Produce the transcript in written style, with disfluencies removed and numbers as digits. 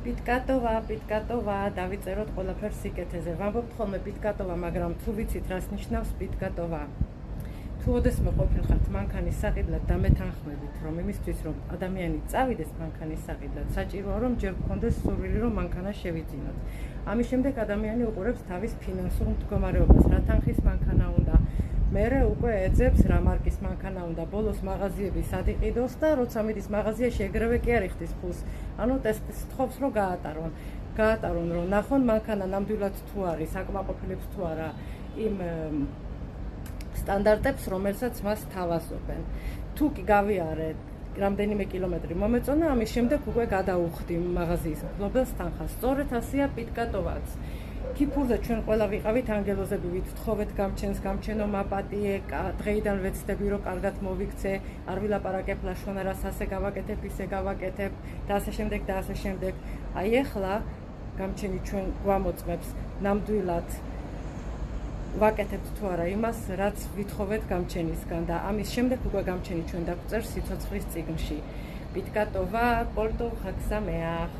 პიტკატოვა, დავიწეროთ ყველაფერს სიკეთეზე. ვამბობთ ხოლმე პიტკატოვა, მაგრამ თუ ვიცით რას ნიშნავს პიტკატოვა? თუ ოდესმე ყოფილხართ მანქანის საყიდლად და მეთანხმებით, რომ იმისთვის რომ ადამიანი წავიდეს მანქანის საყიდლად, საჭიროა რომ ჯერ გქონდეს სურვილი რომ მანქანა შევიძინოთ. ამის შემდეგ ადამიანი უყურებს თავის ფინანსურ მდგომარეობას, რა თანხის მანქანა უნდა, მერე უკვე ეძებს რა მარკის მანქანა უნდა, ბოლოს მაღაზიები სად იყიდოს და როცა მიდის მაღაზიაში ეგრევე კი არ იხდის ფულს. ანუ ტესტს თხოვს რომ გაატარონ რომ ნახონ მანქანა ნამდვილად თუ არის, აკმაყოფილებს თუ არა იმ სტანდარტებს, რომელსაც მას თავაზობენ. თუ კი გავიარეთ რამდენიმე კილომეტრი მომეწონა, ამის შემდეგ უკვე გადაუხდი მაღაზიის მფლობელს თანხას. სწორედ ასეა პიტკატოვაც. კიფურზე ჩვენ ყველა ვიყავით ანგელოზები, ვთხოვეთ გამჩენო მაპატიე, დღეიდან ვეცდები რომ კარგად მოვიქცე, არ ვილაპარაკებ ლაშონარას, ასე გავაკეთებ, ისე გავაკეთებ და ასე შემდეგ. აი ეხლა გამჩენი ჩვენ გვამოწმებს ნამდვილად ვაკეთებთ თუ არა იმას, რაც ვითხოვეთ გამჩენისგან და ამის შემდეგ უკვე გამჩენი ჩვენ დაგვწერს სიცოცხლის წიგნში. პიტკატოვა, პოლტო ხაგსამეახ.